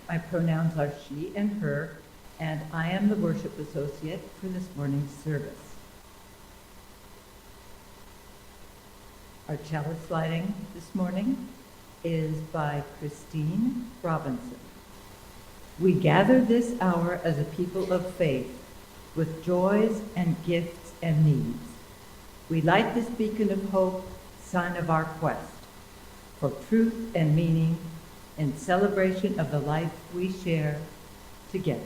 My pronouns are she and her, and I am the worship associate for this morning's service. Our chalice lighting this morning is by Christine Robinson. We gather this hour as a people of faith with joys and gifts and needs. We light this beacon of hope, sign of our quest for truth and meaning in celebration of the life we share together.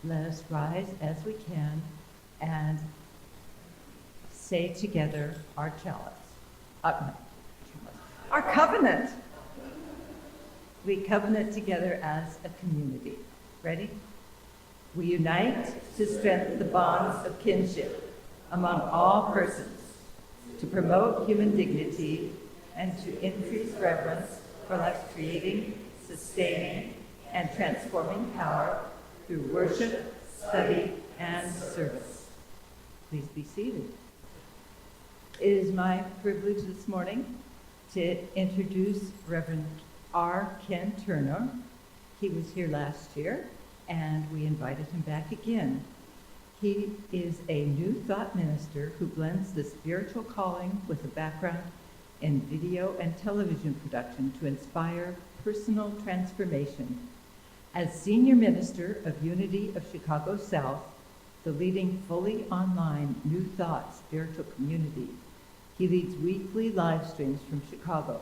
Let us rise as we can and say together our chalice. Our covenant. We covenant together as a community. Ready? We unite to strengthen the bonds of kinship among all persons, to promote human dignity and to increase reverence for life's creating, sustaining, and transforming power through worship, study, and service. Please be seated. It is my privilege this morning to introduce Reverend R. Ken Turner. He was here last year, and we invited him back again. He is a New Thought minister who blends the spiritual calling with a background in video and television production to inspire personal transformation. As senior minister of Unity of Chicago South, the leading fully online New Thought spiritual community, he leads weekly live streams from Chicago,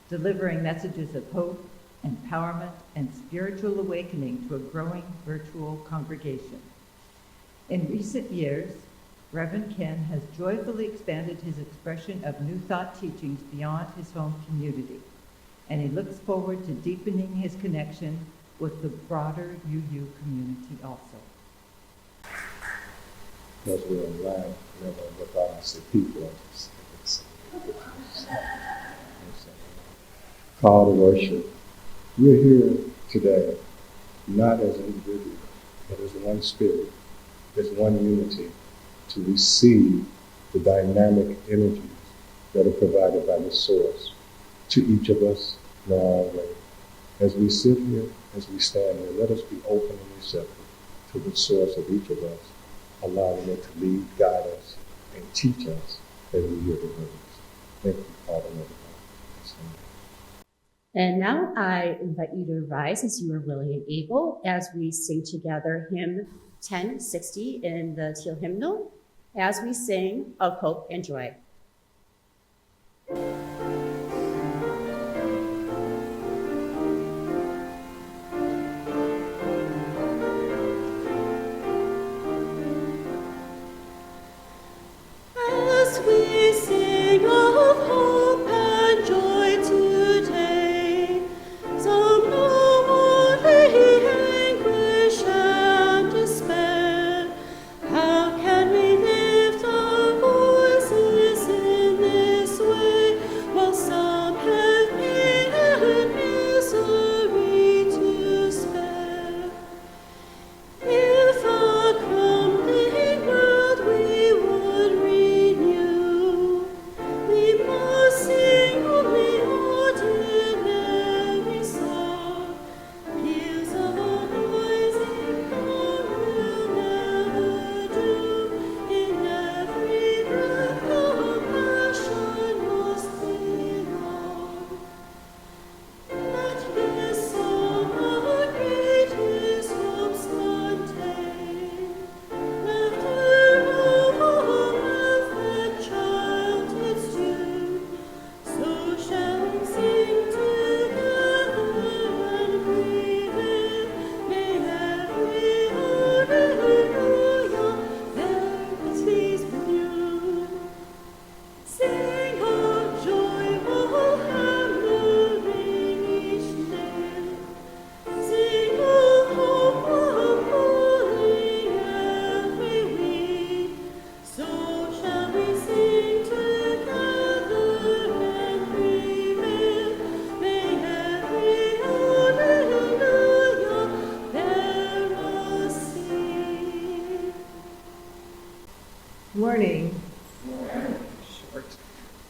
delivering messages of hope, empowerment, and spiritual awakening to a growing virtual congregation. In recent years, Reverend Ken has joyfully expanded his expression of New Thought teachings beyond his home community, and he looks forward to deepening his connection with the broader UU community also. Because we're alive, never look out and see people. Call to worship. We're here today, not as individuals, but as one spirit, as one unity, to receive the dynamic energies that are provided by the source to each of us in our own way. As we sit here, as we stand here, let us be open and receptive to the source of each of us, allowing it to lead, guide us, and teach us as we hear the words. Thank you, Father, and everybody. And now I invite you to rise as you are willing and able as we sing together hymn 1060 in the Teal Hymnal, as we sing of hope and joy. As we sing of hope and joy to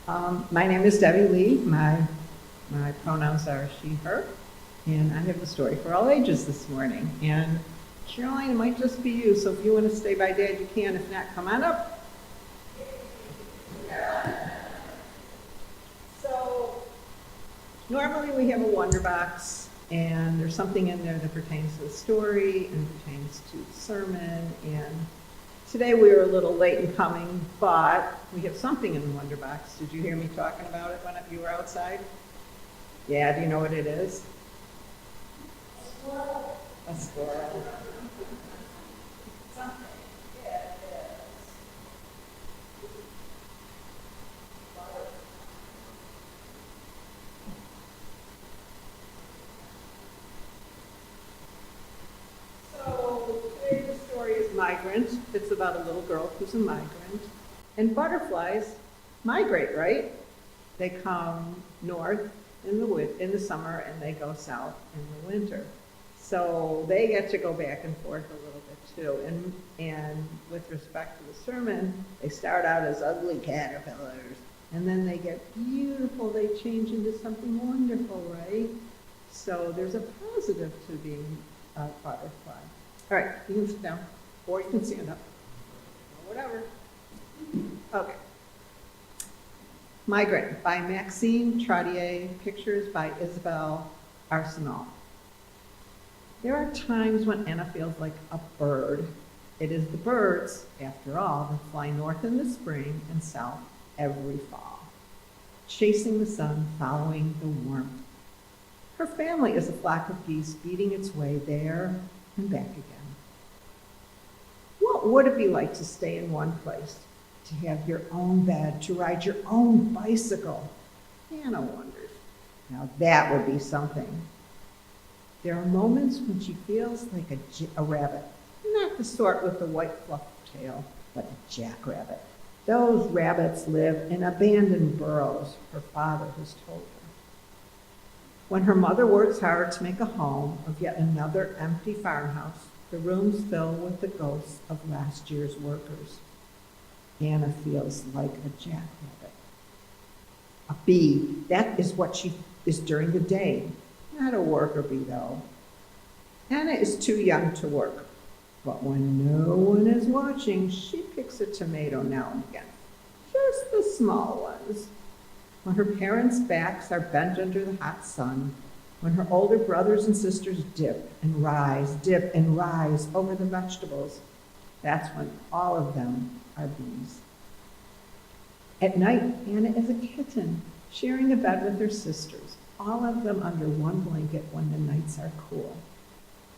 My name is Debbie Lee. My pronouns are she, her, and I have a story for all ages this morning. And Caroline, it might just be you, so if you want to stay by Dad, you can. If not, come on up. So normally we have a wonder box, and there's something in there that pertains to the story and pertains to the sermon. And today we were a little late in coming, but we have something in the wonder box. Did you hear me talking about it when you were outside? Yeah, do you know what it is? A squirrel. Something. Yeah, it is. So today the story is Migrant. It's about a little girl who's a migrant. And butterflies migrate, right? They come north in the summer and they go south in the winter. So they get to go back and forth a little bit too. And with respect to the sermon, they start out as ugly caterpillars and then they get beautiful. They change into something wonderful, right? So there's a positive to being a butterfly. All right, you can sit down or you can stand up or whatever. Okay. Migrant by Maxine Trottier, pictures by Isabel Arsenal. There are times when Anna feels like a bird. It is the birds, after all, that fly north in the spring and south every fall, chasing the sun, following the warmth. Her family is a flock of geese beating its way there and back again. What would it be like to stay in one place? To have your own bed, to ride your own bicycle. Anna wonders. Now that would be something. There are moments when she feels like a rabbit, not the sort with the white fluff tail, but a jackrabbit. Those rabbits live in abandoned burrows, her father has told her. When her mother works hard to make a home of yet another empty farmhouse, the rooms fill with the ghosts of last year's workers. Anna feels like a jackrabbit. A bee, that is what she is during the day, not a worker bee though. Anna is too young to work, but when no one is watching, she picks a tomato now and again, just the small ones. When her parents' backs are bent under the hot sun, when her older brothers and sisters dip and rise over the vegetables, that's when all of them are bees. At night, Anna is a kitten, sharing a bed with her sisters, all of them under one blanket when the nights are cool.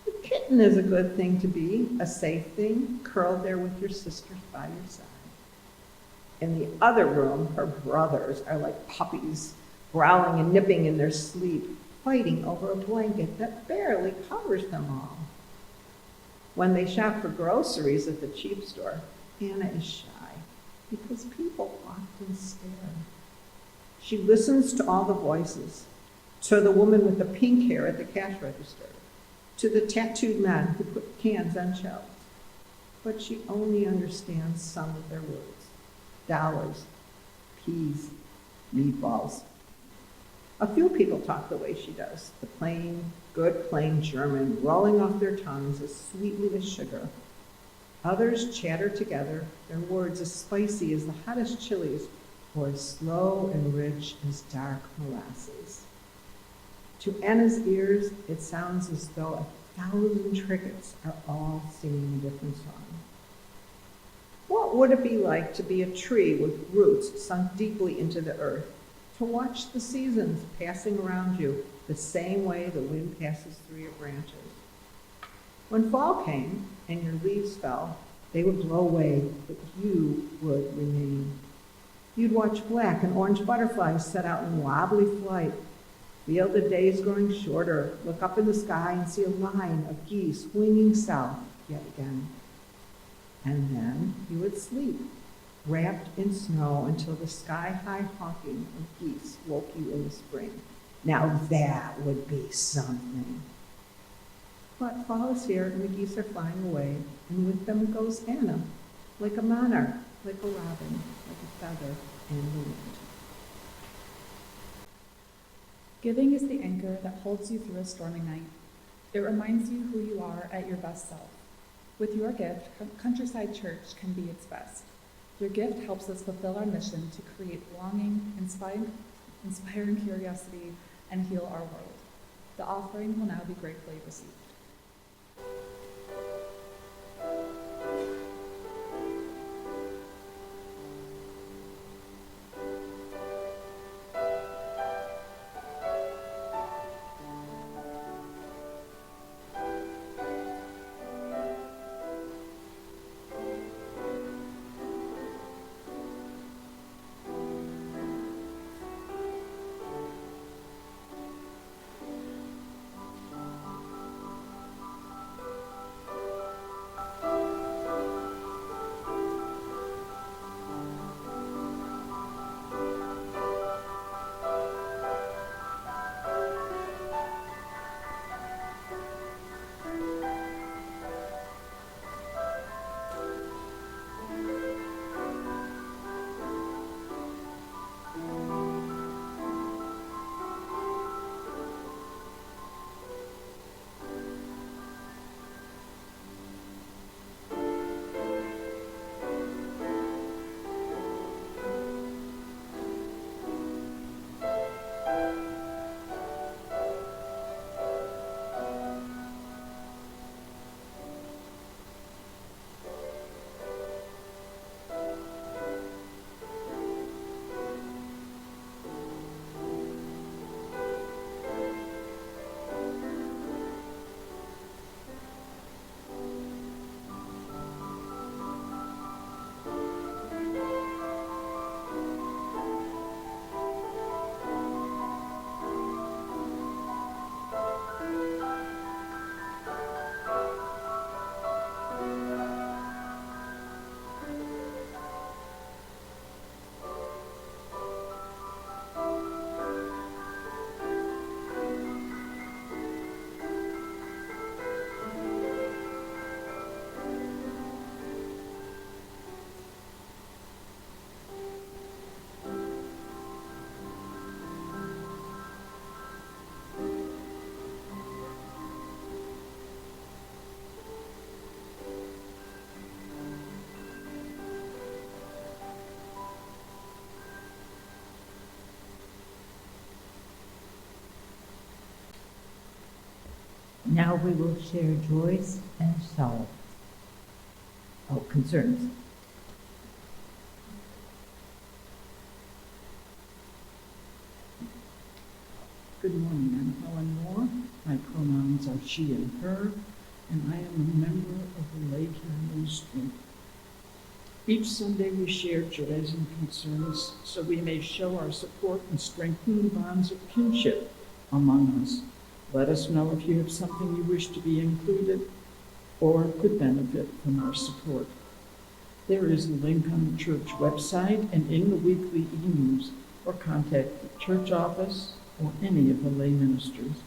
A kitten is a good thing to be, a safe thing, curled there with your sisters by your side. In the other room, her brothers are like puppies, growling and nipping in their sleep, fighting over a blanket that barely covers them all. When they shop for groceries at the cheap store, Anna is shy because people often stare. She listens to all the voices, to the woman with the pink hair at the cash register, to the tattooed men who put cans on shelves. But she only understands some of their words. Dollars, peas, meatballs. A few people talk the way she does, the good plain German, rolling off their tongues as sweetly as sugar. Others chatter together, their words as spicy as the hottest chilies or as slow and rich as dark molasses. To Anna's ears, it sounds as though 1,000 crickets are all singing a different song. What would it be like to be a tree with roots sunk deeply into the earth, to watch the seasons passing around you the same way the wind passes through your branches? When fall came and your leaves fell, they would blow away, but you would remain. You'd watch black and orange butterflies set out in wobbly flight, feel the days growing shorter, look up in the sky and see a line of geese winging south yet again. And then you would sleep, wrapped in snow until the sky-high hawking of geese woke you in the spring. Now that would be something. But fall is here and the geese are flying away, and with them goes Anna, like a monarch, like a robin, like a feather in the wind. Giving is the anchor that holds you through a stormy night. It reminds you who you are at your best self. With your gift, Countryside Church can be its best. Your gift helps us fulfill our mission to create belonging, inspiring curiosity, and heal our world. The offering will now be gratefully received. Now we will share joys and sorrows. Oh, concerns. Good morning, I'm Helen Moore. My pronouns are she and her, and I am a member of the Lake Care Ministry. Each Sunday we share joys and concerns so we may show our support and strengthen the bonds of kinship among us. Let us know if you have something you wish to be included or could benefit from our support. There is a link on the church website and in the weekly e-news, or contact the church office or any of the lay ministers.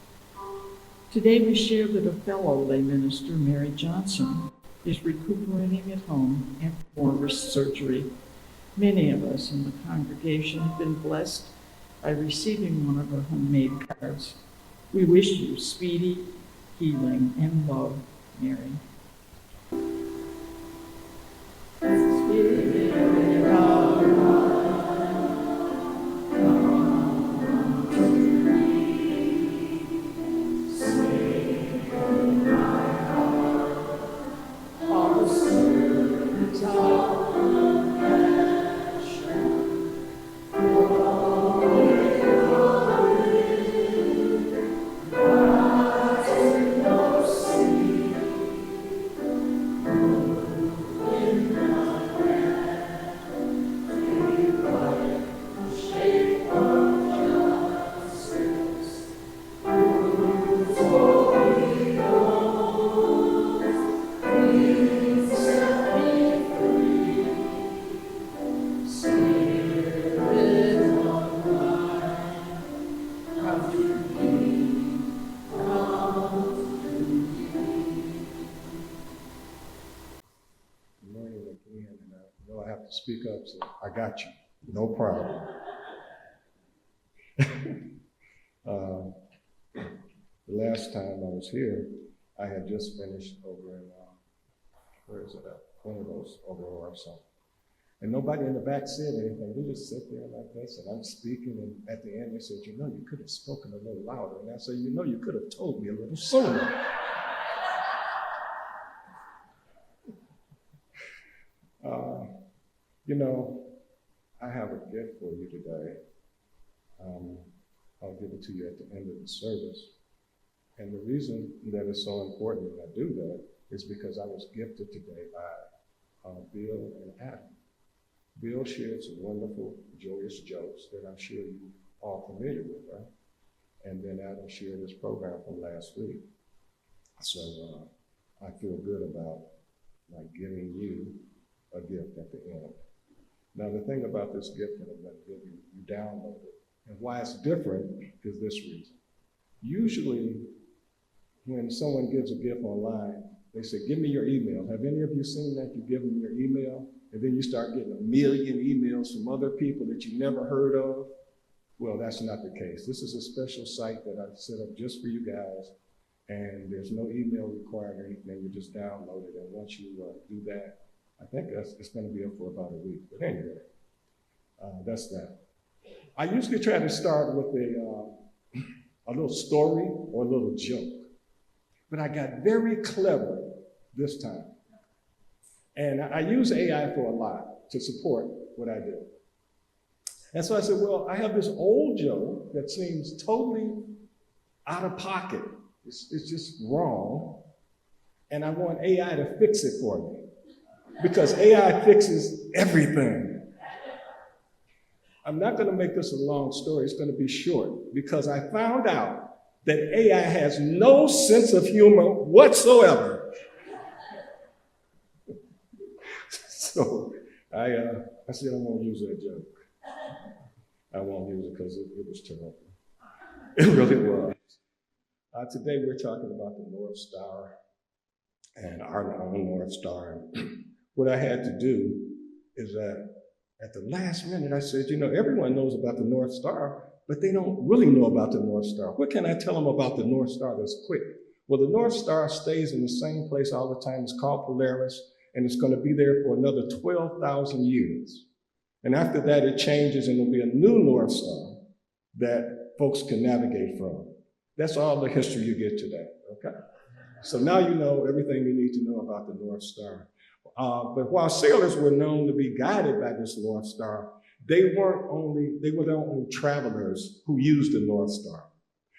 Today we share that a fellow lay minister, Mary Johnson, is recuperating at home after more wrist surgery. Many of us in the congregation have been blessed by receiving one of her homemade cards. We wish you speedy healing and love, Mary. Speak up, so I got you. No problem. Uh, the last time I was here, I had just finished over in, where is it at? One of those over or something. And nobody in the back said anything. We just sit there like this, and I'm speaking, and at the end they said, you know, you could have spoken a little louder. And I said, you know, you could have told me a little sooner. You know, I have a gift for you today. I'll give it to you at the end of the service. And the reason that it's so important that I do that is because I was gifted today by Bill and Adam. Bill shared some wonderful, joyous jokes that I'm sure you're all familiar with, right? And then Adam shared his program from last week. So I feel good about like giving you a gift at the end. Now the thing about this gift that I'm going to give you, you download it. And why it's different is this reason. Usually when someone gives a gift online, they say, give me your email. Have any of you seen that? You give them your email, and then you start getting 1 million emails from other people that you never heard of. Well, that's not the case. This is a special site that I've set up just for you guys, and there's no email required or anything. You just download it, and once you do that, I think it's going to be up for about a week. But anyway, that's that. I usually try to start with a little story or a little joke. But I got very clever this time. And I use AI for a lot to support what I do. And so I said, well, I have this old joke that seems totally out of pocket. It's just wrong. And I want AI to fix it for me. Because AI fixes everything. I'm not going to make this a long story. It's going to be short. Because I found out that AI has no sense of humor whatsoever. So I said I won't use that joke. I won't use it because it was terrible. It really was. Today we're talking about the North Star and our own North Star. What I had to do is that at the last minute I said, you know, everyone knows about the North Star, but they don't really know about the North Star. What can I tell them about the North Star that's quick? Well, the North Star stays in the same place all the time. It's called Polaris, and it's going to be there for another 12,000 years. And after that, it changes, and there'll be a new North Star that folks can navigate from. That's all the history you get today, okay? So now you know everything you need to know about the North Star. But while sailors were known to be guided by this North Star, they were the only travelers who used the North Star.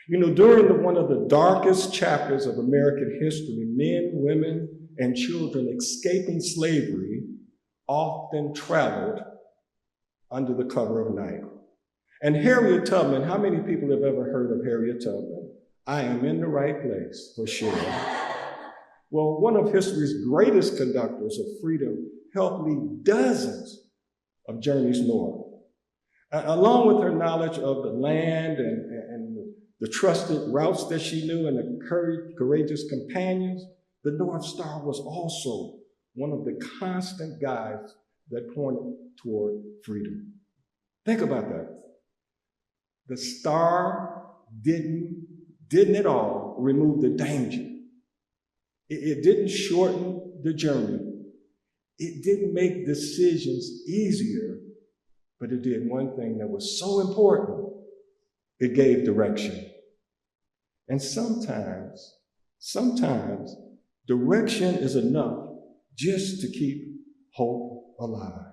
You know, during one of the darkest chapters of American history, men, women, and children escaping slavery often traveled under the cover of night. And Harriet Tubman, how many people have ever heard of Harriet Tubman? I am in the right place, for sure. Well, one of history's greatest conductors of freedom helped lead dozens of journeys north. Along with her knowledge of the land and the trusted routes that she knew and the courageous companions, the North Star was also one of the constant guides that pointed toward freedom. Think about that. The star didn't at all remove the danger. It didn't shorten the journey. It didn't make decisions easier, but it did one thing that was so important. It gave direction. And sometimes direction is enough just to keep hope alive.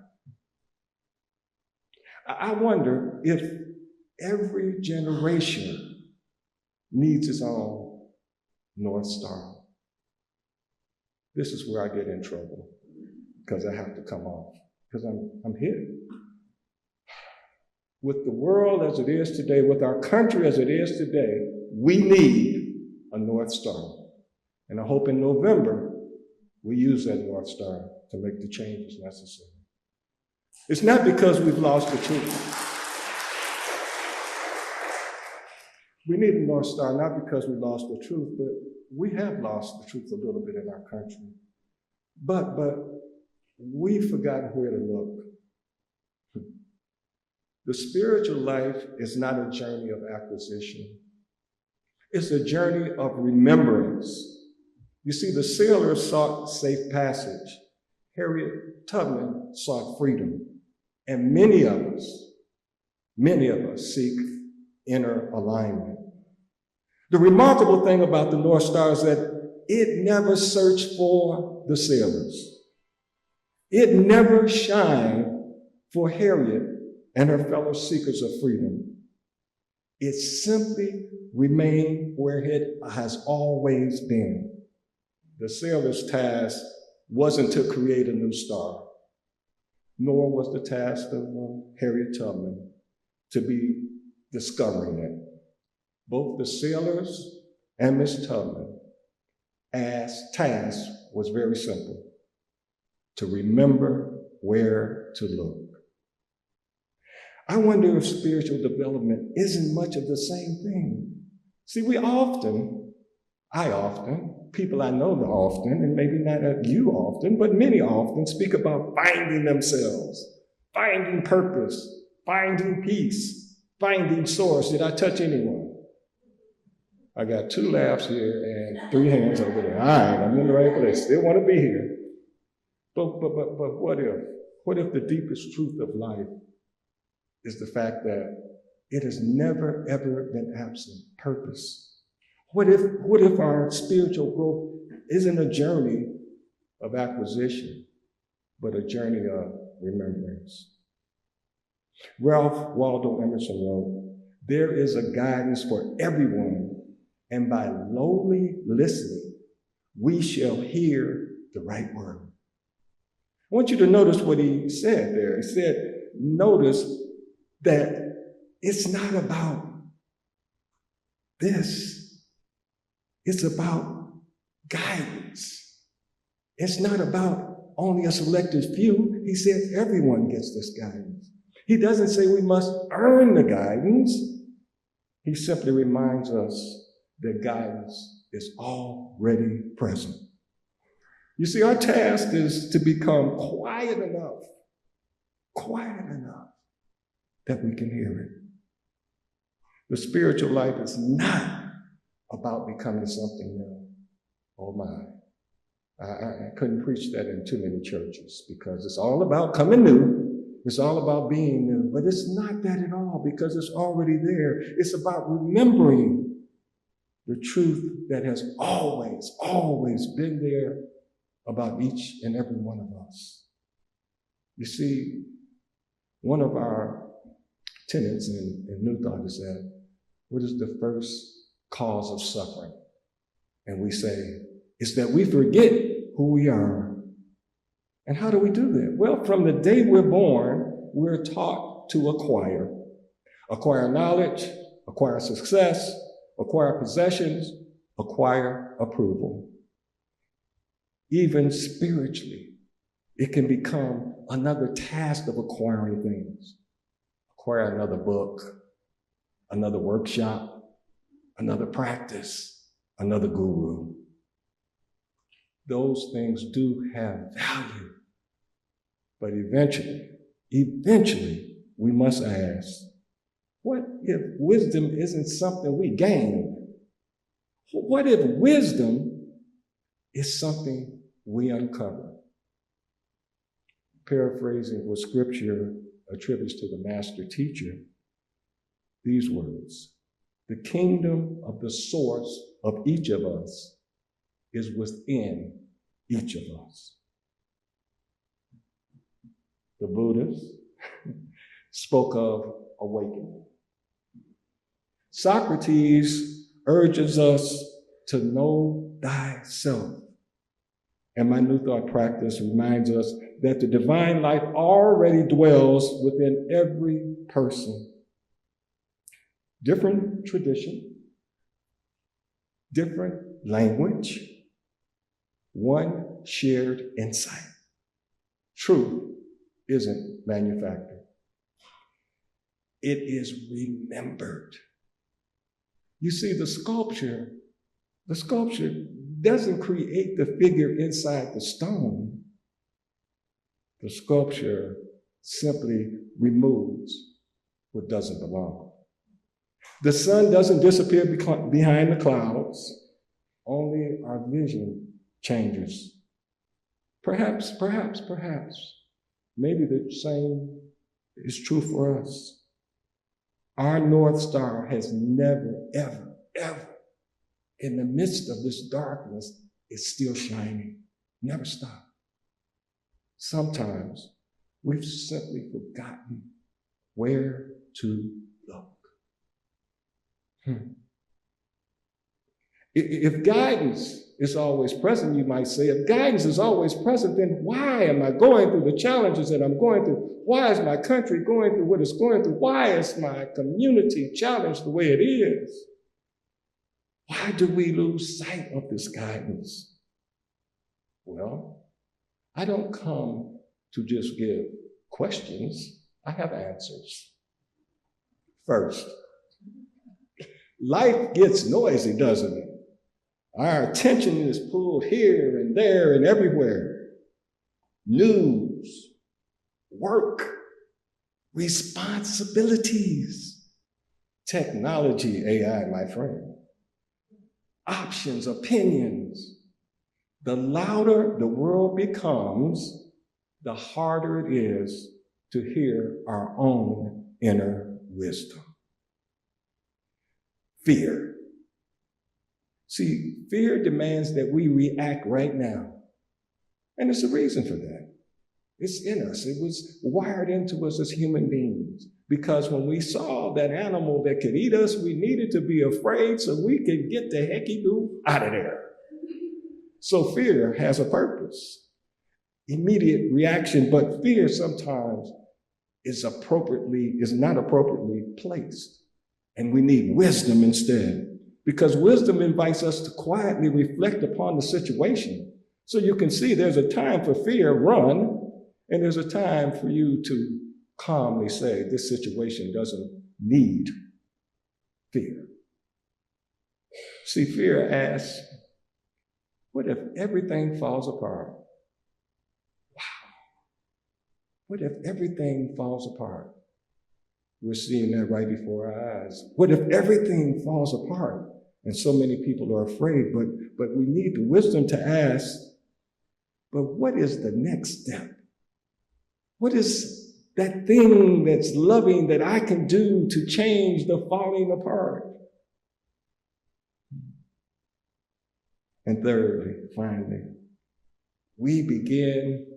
I wonder if every generation needs its own North Star. This is where I get in trouble, because I have to come off, because I'm here. With the world as it is today, with our country as it is today, we need a North Star. And I hope in November, we use that North Star to make the changes necessary. It's not because we've lost the truth. We need a North Star, not because we lost the truth, but we have lost the truth a little bit in our country. But we've forgotten where to look. The spiritual life is not a journey of acquisition. It's a journey of remembrance. You see, the sailors sought safe passage. Harriet Tubman sought freedom. And many of us seek inner alignment. The remarkable thing about the North Star is that it never searched for the sailors. It never shined for Harriet and her fellow seekers of freedom. It simply remained where it has always been. The sailor's task wasn't to create a new star, nor was the task of Harriet Tubman to be discovering it. Both the sailors and Miss Tubman task was very simple: to remember where to look. I wonder if spiritual development isn't much of the same thing. See, people I know often, and maybe not you often, but many often speak about finding themselves, finding purpose, finding peace, finding source. Did I touch anyone? I got 2 laughs here and 3 hands over there. All right, I'm in the right place. Still want to be here. But what if? What if the deepest truth of life is the fact that it has never, ever been absent purpose? What if our spiritual growth isn't a journey of acquisition, but a journey of remembrance? Ralph Waldo Emerson wrote, "There is a guidance for everyone, and by lowly listening, we shall hear the right word." I want you to notice what he said there. He said, notice that it's not about this. It's about guidance. It's not about only a selected few. He said everyone gets this guidance. He doesn't say we must earn the guidance. He simply reminds us that guidance is already present. You see, our task is to become quiet enough that we can hear it. The spiritual life is not about becoming something new. Oh my. I couldn't preach that in too many churches because it's all about coming new. It's all about being new. But it's not that at all because it's already there. It's about remembering the truth that has always, always been there about each and every one of us. You see, one of our tenets in New Thought is that what is the first cause of suffering? And we say, it's that we forget who we are. And how do we do that? Well, from the day we're born, we're taught to acquire knowledge, acquire success, acquire possessions, acquire approval. Even spiritually, it can become another task of acquiring things. Acquire another book, another workshop, another practice, another guru. Those things do have value. But eventually, we must ask, what if wisdom isn't something we gain? What if wisdom is something we uncover? Paraphrasing what Scripture attributes to the master teacher, these words: the kingdom of the source of each of us is within each of us. The Buddhists spoke of awakening. Socrates urges us to know thyself. And my New Thought practice reminds us that the divine life already dwells within every person. Different tradition, different language, one shared insight. Truth isn't manufactured. It is remembered. You see, the sculpture doesn't create the figure inside the stone. The sculpture simply removes what doesn't belong. The sun doesn't disappear behind the clouds. Only our vision changes. Perhaps, maybe the same is true for us. Our North Star has never, ever, in the midst of this darkness, is still shining. Never stop. Sometimes we've simply forgotten where to look. If guidance is always present, you might say, if guidance is always present, then why am I going through the challenges that I'm going through? Why is my country going through what it's going through? Why is my community challenged the way it is? Why do we lose sight of this guidance? Well, I don't come to just give questions. I have answers. First, life gets noisy, doesn't it? Our attention is pulled here and there and everywhere. News, work, responsibilities, technology, AI, my friend, options, opinions. The louder the world becomes, the harder it is to hear our own inner wisdom. Fear. See, fear demands that we react right now. And there's a reason for that. It's in us. It was wired into us as human beings. Because when we saw that animal that could eat us, we needed to be afraid so we could get the hecky-doo out of there. So fear has a purpose. Immediate reaction, but fear sometimes is not appropriately placed. And we need wisdom instead. Because wisdom invites us to quietly reflect upon the situation. So you can see there's a time for fear, run, and there's a time for you to calmly say, this situation doesn't need fear. See, fear asks, what if everything falls apart? Wow. What if everything falls apart? We're seeing that right before our eyes. What if everything falls apart? And so many people are afraid, but we need the wisdom to ask, but what is the next step? What is that thing that's loving that I can do to change the falling apart? And thirdly, finally, we begin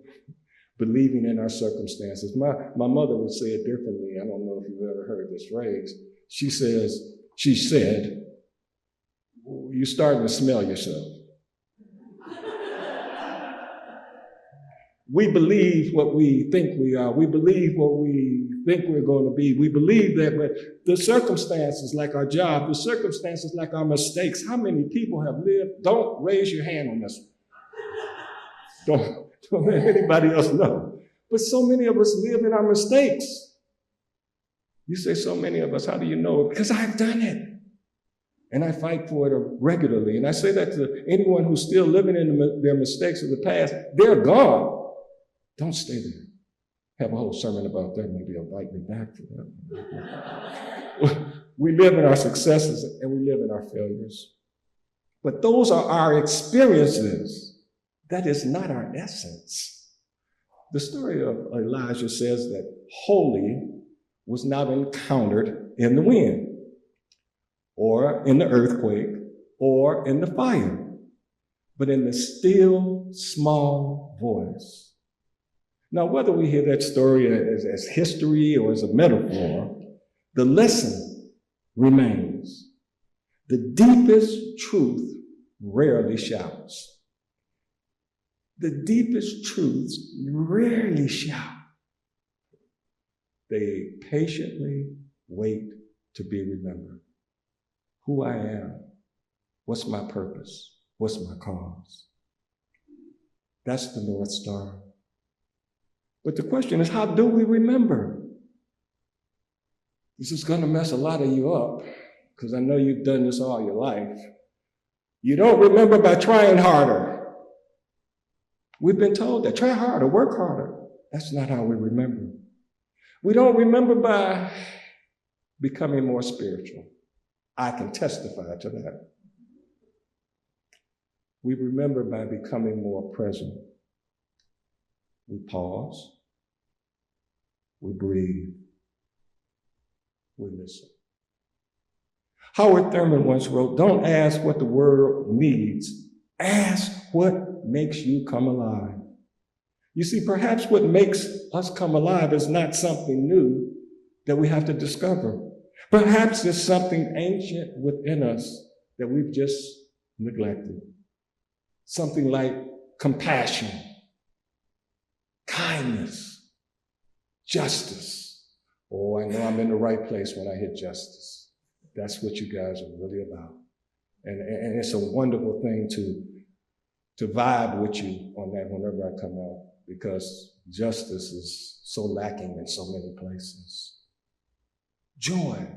believing in our circumstances. My mother would say it differently. I don't know if you've ever heard this phrase. She said, you're starting to smell yourself. We believe what we think we are. We believe what we think we're going to be. We believe that, but the circumstances, like our job, the circumstances, like our mistakes, how many people have lived? Don't raise your hand on this one. Don't let anybody else know. But so many of us live in our mistakes. You say so many of us, how do you know? Because I've done it. And I fight for it regularly. And I say that to anyone who's still living in their mistakes of the past. They're gone. Don't stay there. Have a whole sermon about that. Maybe invite me back for that. We live in our successes and we live in our failures. But those are our experiences. That is not our essence. The story of Elijah says that holy was not encountered in the wind, or in the earthquake, or in the fire, but in the still, small voice. Now, whether we hear that story as history or as a metaphor, the lesson remains. The deepest truth rarely shouts. The deepest truths rarely shout. They patiently wait to be remembered. Who I am, what's my purpose, what's my cause. That's the North Star. But the question is, how do we remember? This is going to mess a lot of you up, because I know you've done this all your life. You don't remember by trying harder. We've been told that, try harder, work harder. That's not how we remember. We don't remember by becoming more spiritual. I can testify to that. We remember by becoming more present. We pause, we breathe, we listen. Howard Thurman once wrote, "Don't ask what the world needs, ask what makes you come alive." You see, perhaps what makes us come alive is not something new that we have to discover. Perhaps there's something ancient within us that we've just neglected. Something like compassion, kindness, justice. Oh, I know I'm in the right place when I hit justice. That's what you guys are really about. And it's a wonderful thing to vibe with you on that whenever I come out, because justice is so lacking in so many places. Joy,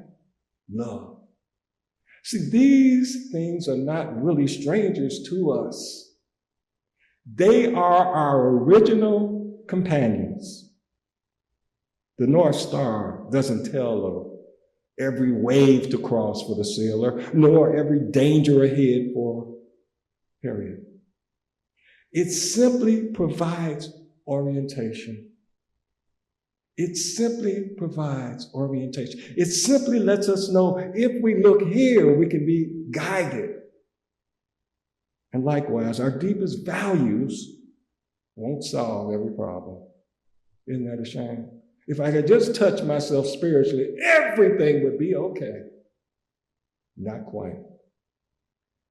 love. See, these things are not really strangers to us. They are our original companions. The North Star doesn't tell of every wave to cross for the sailor, nor every danger ahead for Harriet. It simply provides orientation. It simply provides orientation. It simply lets us know if we look here, we can be guided. And likewise, our deepest values won't solve every problem. Isn't that a shame? If I could just touch myself spiritually, everything would be okay. Not quite.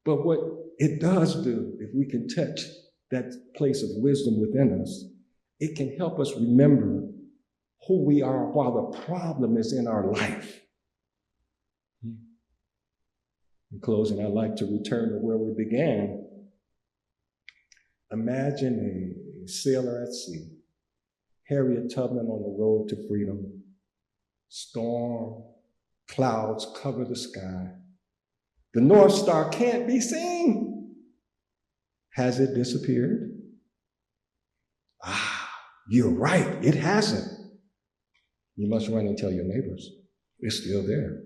But what it does do, if we can touch that place of wisdom within us, it can help us remember who we are while the problem is in our life. In closing, I'd like to return to where we began. Imagine a sailor at sea, Harriet Tubman on the road to freedom. Storm, clouds cover the sky. The North Star can't be seen. Has it disappeared? You're right, it hasn't. You must run and tell your neighbors. It's still there.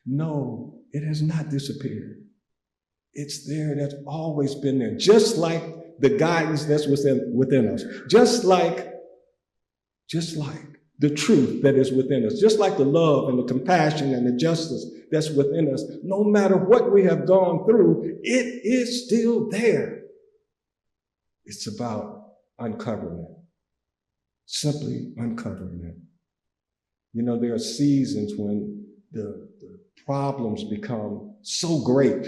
No, it has not disappeared. It's there. That's always been there. Just like the guidance that's within us. Just like the truth that is within us. Just like the love and the compassion and the justice that's within us. No matter what we have gone through, it is still there. It's about uncovering it. Simply uncovering it. You know, there are seasons when the problems become so great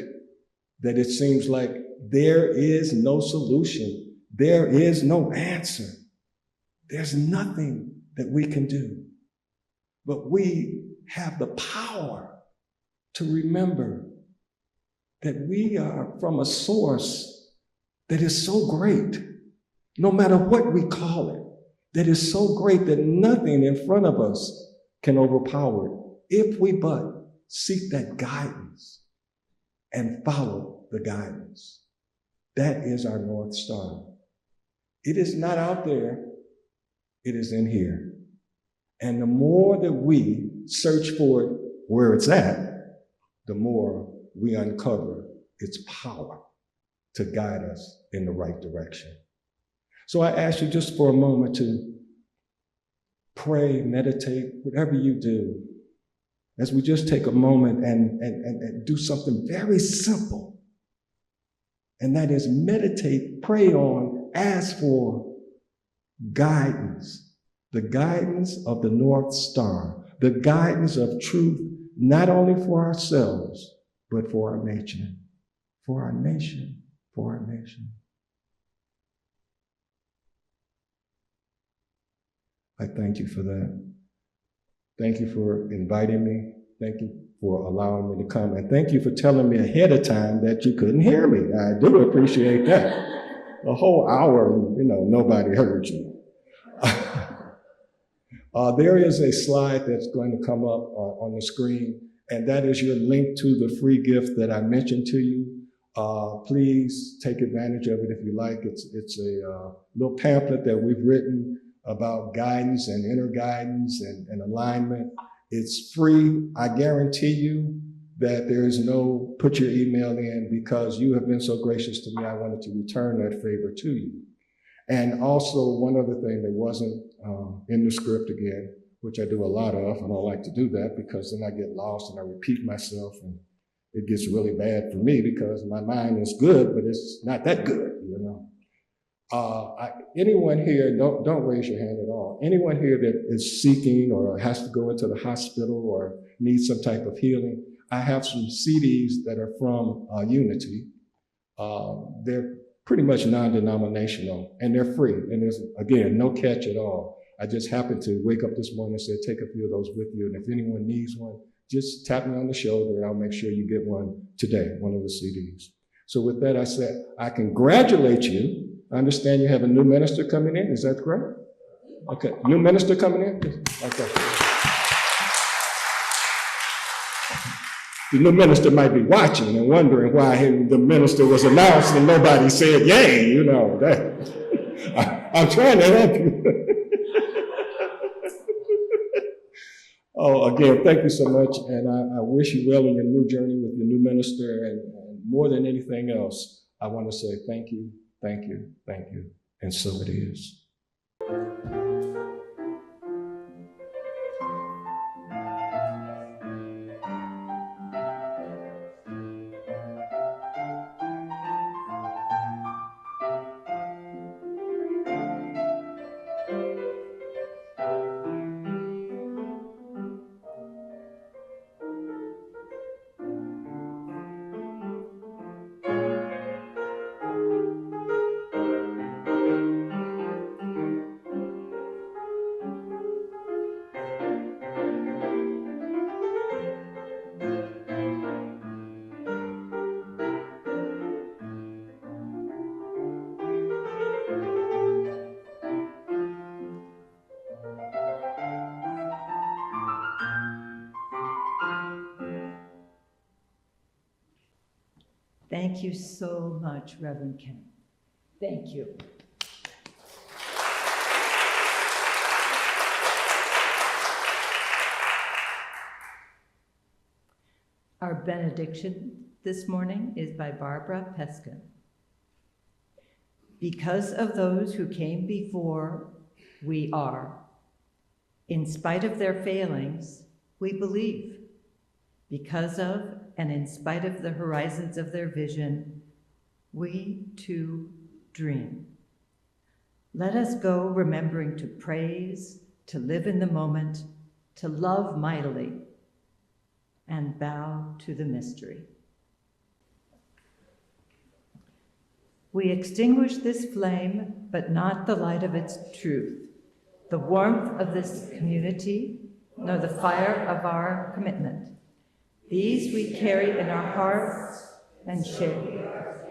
that it seems like there is no solution. There is no answer. There's nothing that we can do. But we have the power to remember that we are from a source that is so great, no matter what we call it, that is so great that nothing in front of us can overpower it, if we but seek that guidance and follow the guidance. That is our North Star. It is not out there, it is in here. And the more that we search for it where it's at, the more we uncover its power to guide us in the right direction. So I ask you just for a moment to pray, meditate, whatever you do, as we just take a moment and do something very simple. And that is meditate, pray on, ask for guidance, the guidance of the North Star, the guidance of truth, not only for ourselves, but for our nation, for our nation, for our nation. I thank you for that. Thank you for inviting me. Thank you for allowing me to come. And thank you for telling me ahead of time that you couldn't hear me. I do appreciate that. A whole hour, nobody heard you. There is a slide that's going to come up on the screen, and that is your link to the free gift that I mentioned to you. Please take advantage of it if you like. It's a little pamphlet that we've written about guidance and inner guidance and alignment. It's free. I guarantee you that there is no put your email in because you have been so gracious to me. I wanted to return that favor to you. And also one other thing that wasn't in the script again, which I do a lot of, and I like to do that because then I get lost and I repeat myself and it gets really bad for me because my mind is good, but it's not that good, you know. Anyone here, don't raise your hand at all. Anyone here that is seeking or has to go into the hospital or needs some type of healing, I have some CDs that are from Unity. They're pretty much non-denominational and they're free. And there's, again, no catch at all. I just happened to wake up this morning and said, take a few of those with you. And if anyone needs one, just tap me on the shoulder and I'll make sure you get one today, one of the CDs. So with that, I said, I congratulate you. I understand you have a new minister coming in. Is that correct? Okay, new minister coming in? Okay. The new minister might be watching and wondering why the minister was announced and nobody said yay, you know. I'm trying to help you. Oh, again, thank you so much. And I wish you well in your new journey with your new minister. And more than anything else, I want to say thank you, thank you, thank you. And so it is. Thank you so much, Reverend Ken. Thank you. Our benediction this morning is by Barbara Peskin. Because of those who came before, we are. In spite of their failings, we believe. Because of and in spite of the horizons of their vision, we too dream. Let us go remembering to praise, to live in the moment, to love mightily, and bow to the mystery. We extinguish this flame, but not the light of its truth, the warmth of this community, nor the fire of our commitment. These we carry in our hearts and share.